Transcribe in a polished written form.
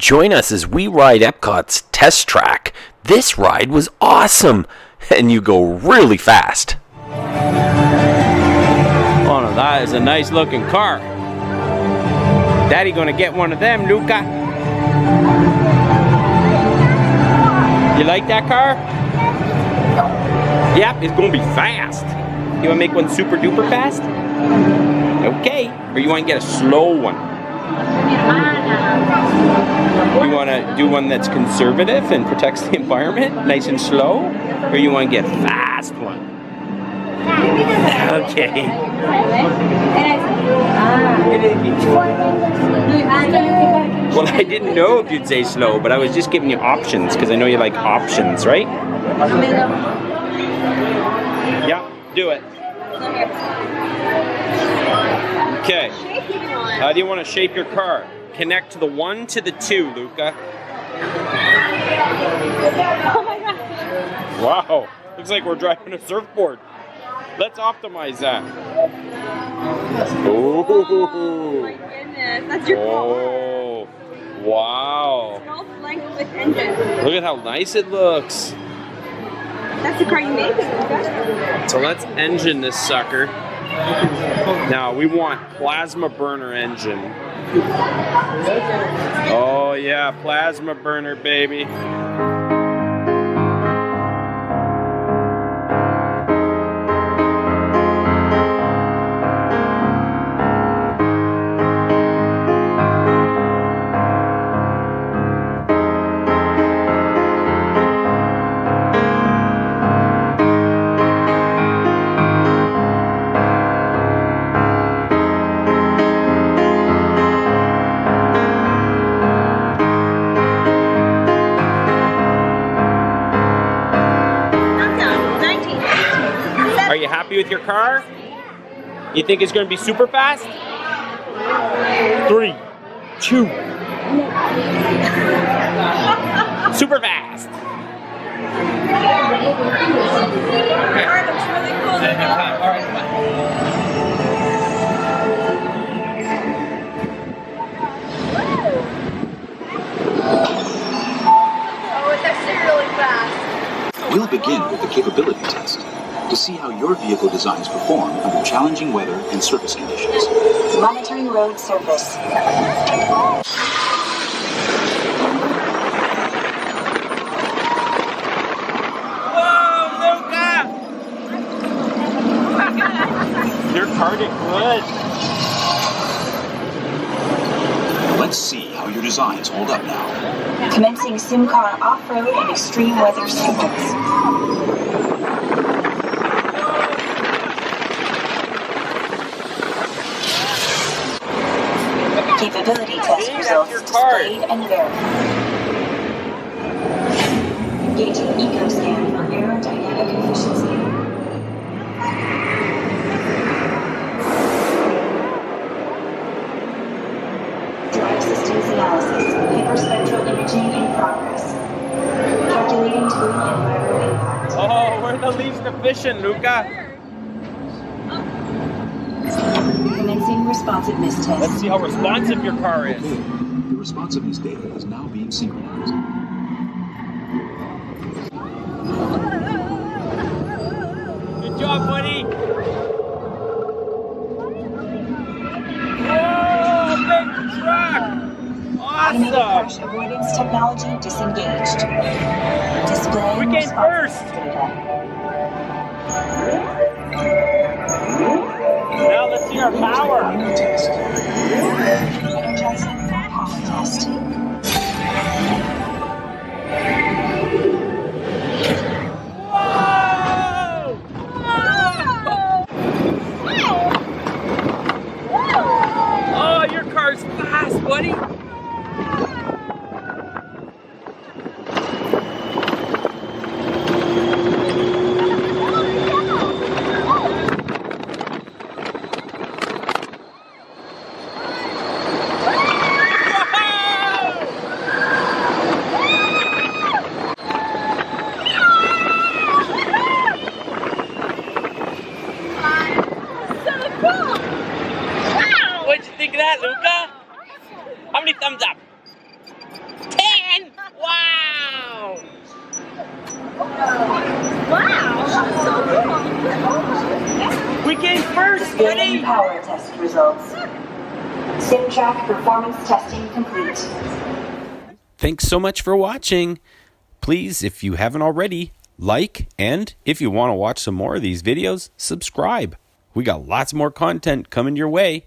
Join us as we ride Epcot's test track. This ride was awesome, and you go really fast. Oh no, that is a nice looking car. Daddy gonna get one of them, Luca. You like that car? Yep, it's gonna be fast. You wanna make one super duper fast? Okay. Or you wanna get a slow one? You wanna do one that's conservative and protects the environment, nice and slow? Or you wanna get a fast one? Okay. Well, I didn't know if you'd say slow, but I was just giving you options because I know you like options, right? Yeah, do it. Okay. How do you want to shape your car? Connect to the 1 to the 2, Luca. Oh my God. Wow. Looks like we're driving a surfboard. Let's optimize that. Oh my goodness, that's your car. Oh, wow. Golf length with engine. Look at how nice it looks. That's the car you made? So let's engine this sucker. Now we want plasma burner engine. Oh yeah, plasma burner, baby. Are you happy with your car? You think it's going to be super fast? 3, 2. Super fast. Oh, it's actually really fast. We'll begin with the capability test to see how your vehicle designs perform under challenging weather and surface conditions. Monitoring road surface. Whoa, Luca! Your car did good. Let's see how your designs hold up now. Commencing SimCar off-road and extreme weather sequence. Capability test results displayed and verified. Engaging EcoScan for aerodynamic efficiency. Drive systems analysis. Hyperspectral imaging in progress. Calculating total environmental impact. Oh, we're the least efficient, Luca. Commencing responsiveness test. Let's see how responsive your car is. Okay, the responsiveness data is now being synchronized. Good job, buddy. Whoa, big truck. Automated Awesome. crash avoidance technology disengaged. Displaying We came responsiveness first. data. Now let's see our power. Test. Energizing power test. Oh, your car's fast, buddy. What'd you think of that, Luca? How many thumbs up? Wow, so cool. We came first, Displaying power test results. SimTrack performance testing complete. Thanks so much for watching. Please, if you haven't already, like, and if you want to watch some more of these videos, subscribe. We got lots more content coming your way.